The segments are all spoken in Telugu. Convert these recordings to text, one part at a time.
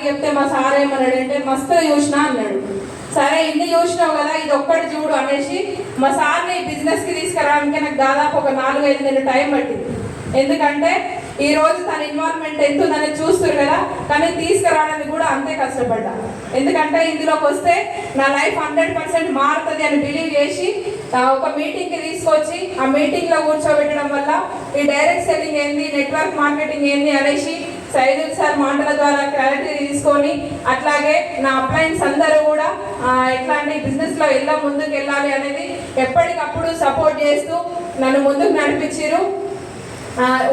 చెప్తే మా సార్ ఏమన్నాడంటే మస్తు చూసినా అన్నాడు. సరే ఇన్ని చూసినావు కదా ఇది ఒక్కటి చూడు అనేసి మా సార్ని బిజినెస్కి తీసుకురావడానికి నాకు దాదాపు ఒక 4-5 నెలలు టైం పట్టింది. ఎందుకంటే ఈ రోజు తన ఇన్వాల్వ్మెంట్ ఎంత ఉందని చూస్తారు కదా, కానీ తీసుకురావడానికి కూడా అంతే కష్టపడ్డా. ఎందుకంటే ఇందులోకి వస్తే నా లైఫ్ 100% మారుతుంది అని బిలీవ్ చేసి ఒక మీటింగ్కి తీసుకొచ్చి ఆ మీటింగ్లో కూర్చోబెట్టడం వల్ల ఈ డైరెక్ట్ సెల్లింగ్ ఏంది, నెట్వర్క్ మార్కెటింగ్ ఏంది అనేసి సైదుల్ సార్ మాటల ద్వారా క్లారిటీ తీసుకొని, అట్లాగే నా అప్లయన్స్ అందరూ కూడా ఎట్లాంటి బిజినెస్లో ఎలా ముందుకు వెళ్ళాలి అనేది ఎప్పటికప్పుడు సపోర్ట్ చేస్తూ నన్ను ముందుకు నడిపించారు.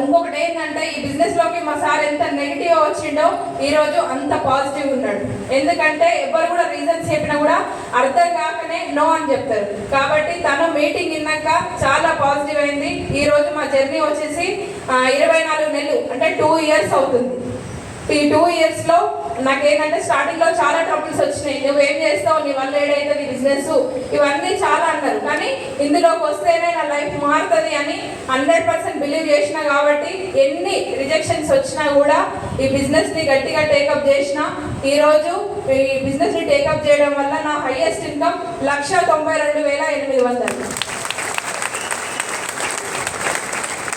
ఇంకొకటి ఏంటంటే ఈ బిజినెస్లోకి మా సార్ ఎంత నెగిటివ్ వచ్చిండో ఈరోజు అంత పాజిటివ్ ఉన్నాడు. ఎందుకంటే ఎవరు కూడా రీజన్స్ చెప్పినా కూడా అర్థం కాకనే నో అని చెప్తారు. కాబట్టి తను మీటింగ్ విన్నాక చాలా పాజిటివ్ అయింది. ఈరోజు మా జర్నీ వచ్చేసి 24 నెలలు అంటే 2 ఇయర్స్ అవుతుంది. ఈ 2 ఇయర్స్లో నాకేంటంటే స్టార్టింగ్లో చాలా ట్రబుల్స్ వచ్చినాయి. నువ్వు ఏం చేస్తావు, నీ వల్ల ఏడైతుంది బిజినెస్, ఇవన్నీ చాలా అన్నారు. కానీ ఇందులోకి వస్తేనే నా లైఫ్ మారుతుంది అని 100% బిలీవ్ చేసిన కాబట్టి ఎన్ని రిజెక్షన్స్ వచ్చినా కూడా ఈ బిజినెస్ని గట్టిగా టేకప్ చేసిన. ఈరోజు ఈ బిజినెస్ని టేకప్ చేయడం వల్ల నా హైయెస్ట్ ఇన్కమ్ 1,92,800.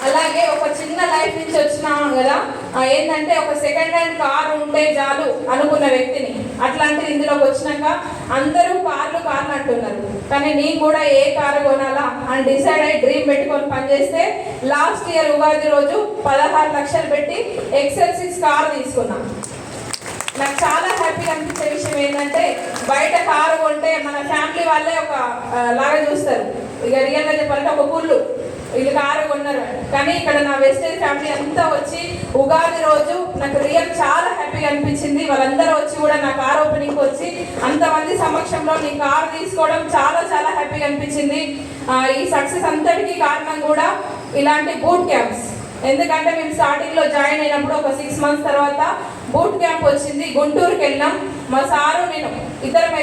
అలాగే ఒక చిన్న లైఫ్ నుంచి వచ్చినాం కదా, ఏంటంటే ఒక సెకండ్ హ్యాండ్ కారు ఉంటే చాలు అనుకున్న వ్యక్తిని, అట్లాంటిది ఇందులోకి వచ్చినాక అందరూ కార్లు అంటున్నారు. కానీ నేను కూడా ఏ కారు కొనాలా అని డిసైడ్ అయ్యి డ్రీమ్ పెట్టుకొని పనిచేస్తే లాస్ట్ ఇయర్ ఉగాది రోజు 16 లక్షలు పెట్టి XL6 కారు తీసుకున్నాను. నాకు చాలా హ్యాపీగా అనిపించే విషయం ఏంటంటే బయట కారు కొంటే మన ఫ్యామిలీ వాళ్ళే ఒక లాగా చూస్తారు. ఇక రియల్గా చెప్పాలంటే ఒక కుళ్ళు వీళ్ళు కారు కొన్నారు. కానీ ఇక్కడ నా వెస్టేజ్ ఫ్యామిలీ అంతా వచ్చి ఉగాది రోజు నాకు రియల్ చాలా హ్యాపీగా అనిపించింది. వాళ్ళందరూ వచ్చి కూడా నా కార్ ఓపెనింగ్ వచ్చి అంతమంది సమక్షంలో నీ కారు తీసుకోవడం చాలా చాలా హ్యాపీగా అనిపించింది. ఈ సక్సెస్ అంతటికీ కారణం కూడా ఇలాంటి బూట్ క్యాంప్స్. ఎందుకంటే మేము స్టార్టింగ్లో జాయిన్ అయినప్పుడు ఒక 6 మంత్స్ తర్వాత బూట్ క్యాంప్ వచ్చింది. గుంటూరుకి వెళ్ళినాం, మా సారు నేను ఇద్దరం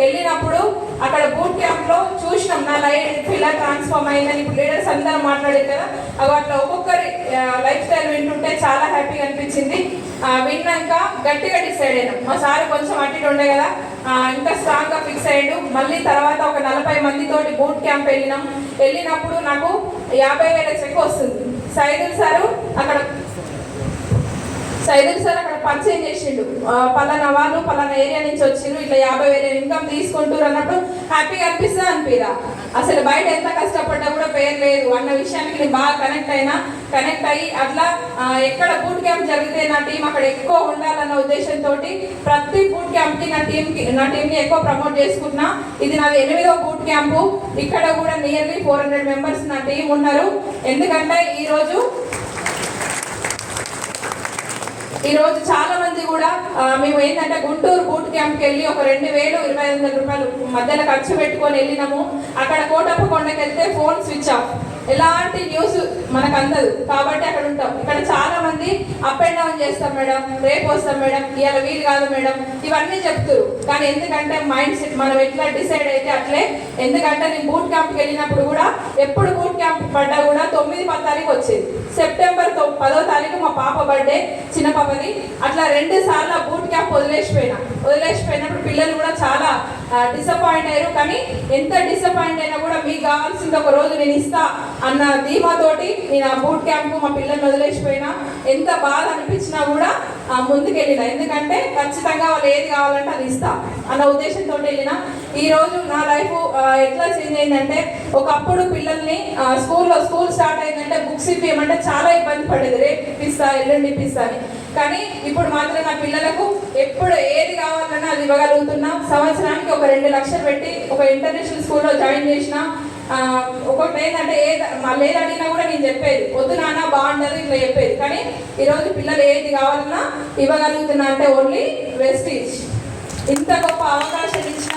వెళ్ళినప్పుడు అక్కడ బూట్ క్యాంప్లో చూసినాం నా లైఫ్ ఇలా ట్రాన్స్ఫార్మ్ అయిందని. ఇప్పుడు లీడర్స్ అందరూ మాట్లాడారు కదా, అట్లా ఒక్కొక్కరి లైఫ్ స్టైల్ వింటుంటే చాలా హ్యాపీగా అనిపించింది. విన్నాక గట్టిగా డిసైడ్ అయినాం. మా సారు కొంచెం అటు ఉండే కదా, ఇంకా స్ట్రాంగ్గా ఫిక్స్ అయ్యాడు. మళ్ళీ తర్వాత ఒక 40 మందితోటి బూట్ క్యాంప్ వెళ్ళినప్పుడు నాకు 50,000 చెక్ వస్తుంది. సైదుల్ సార్ అక్కడ పరిచయం చేసిండు, పలానా వాళ్ళు పలానా ఏరియా నుంచి వచ్చిండ్రు, ఇట్లా 50,000 ఇన్కమ్ తీసుకుంటారు అన్నప్పుడు హ్యాపీగా అనిపిస్తుంది అనిపిరా. అసలు బయట ఎంత కష్టపడ్డా కూడా పేరు లేదు అన్న విషయానికి నేను బాగా కనెక్ట్ అయ్యి అట్లా ఎక్కడ బూట్ క్యాంప్ జరిగితే నా టీం అక్కడ ఎక్కువ ఉండాలన్న ఉద్దేశంతో ప్రతి బూట్ క్యాంప్కి నా టీంని ఎక్కువ ప్రమోట్ చేసుకుంటున్నా. ఇది నాది 8వ బూట్ క్యాంపు. ఇక్కడ కూడా నియర్లీ 400 మెంబర్స్ నా టీం ఉన్నారు. ఎందుకంటే ఈరోజు చాలా మంది కూడా మేము ఏంటంటే గుంటూరు బూట్ క్యాంప్కి వెళ్ళి ఒక 2,000-2,500 రూపాయలు మధ్యలో ఖర్చు పెట్టుకొని వెళ్ళినాము. అక్కడ కోటప్పకొండకి వెళ్తే ఫోన్ స్విచ్ ఆఫ్, ఎలాంటి న్యూస్ మనకు అందదు. కాబట్టి అక్కడ ఉంటాం. ఇక్కడ చాలా మంది అప్ అండ్ డౌన్ చేస్తాం మేడం, రేపు వస్తాం మేడం, ఇవాళ వీలు కాదు మేడం, ఇవన్నీ చెప్తారు. కానీ ఎందుకంటే మైండ్ సెట్ మనం ఎట్లా డిసైడ్ అయితే అట్లే. ఎందుకంటే నేను బూట్ క్యాంప్కి వెళ్ళినప్పుడు కూడా ఎప్పుడు బూట్ క్యాంప్ పడ్డా కూడా 9-10 తారీఖు వచ్చేది. సెప్టెంబర్ 10వ తారీఖు మా పాప బర్త్డే, చిన్న పాపది. అట్లా 2 సార్లు బూట్ క్యాంప్ వదిలేసిపోయినప్పుడు పిల్లలు కూడా చాలా డిసప్పాయింట్ అయ్యారు. కానీ ఎంత డిసప్పాయింట్ అయినా కూడా మీకు కావాల్సింది ఒక రోజు నేను ఇస్తా అన్న ధీమాతోటి నేను ఆ బూట్ క్యాంప్ మా పిల్లల్ని వదిలేసిపోయినా. ఎంత బాధ అనిపించినా కూడా ముందుకెళ్ళిన. ఎందుకంటే ఖచ్చితంగా వాళ్ళు ఏది కావాలంటే అది ఇస్తా అన్న ఉద్దేశంతో వెళ్ళిన. ఈరోజు నా లైఫ్ ఎట్లా చేంజ్ అయిందంటే, ఒకప్పుడు పిల్లల్ని స్కూల్ స్టార్ట్ అయిందంటే బుక్స్ ఇప్పియమంటే చాలా ఇబ్బంది పడేది, రేపు ఇప్పిస్తా ఎల్లుండి ఇప్పిస్తా అని. కానీ ఇప్పుడు మాత్రం నా పిల్లలకు ఎప్పుడు ఏది కావాలన్నా అది ఇవ్వగలుగుతున్నా. సంవత్సరానికి ఒక 2 లక్షలు పెట్టి ఒక ఇంటర్నేషనల్ స్కూల్లో జాయిన్ చేసిన. ఒకటి ఏంటంటే మళ్ళీ ఏది అడిగినా కూడా నేను చెప్పేది, వద్దు నాన్న బాగుండదు ఇట్లా చెప్పేది. కానీ ఈరోజు పిల్లలు ఏది కావాలన్నా ఇవ్వగలుగుతున్నా. అంటే ఓన్లీ వెస్టీజ్. ఇంత గొప్ప అవకాశం ఇచ్చిన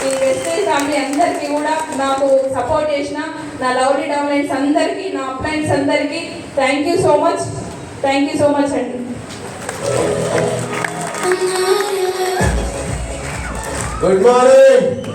ఈ వెస్టేజ్ ఫ్యామిలీ అందరికీ కూడా, నాకు సపోర్ట్ చేసిన నా లవ్లీ డౌన్లైన్స్ అందరికీ, నా అప్లైన్స్ అందరికీ థ్యాంక్ యూ సో మచ్ అండి. Good morning.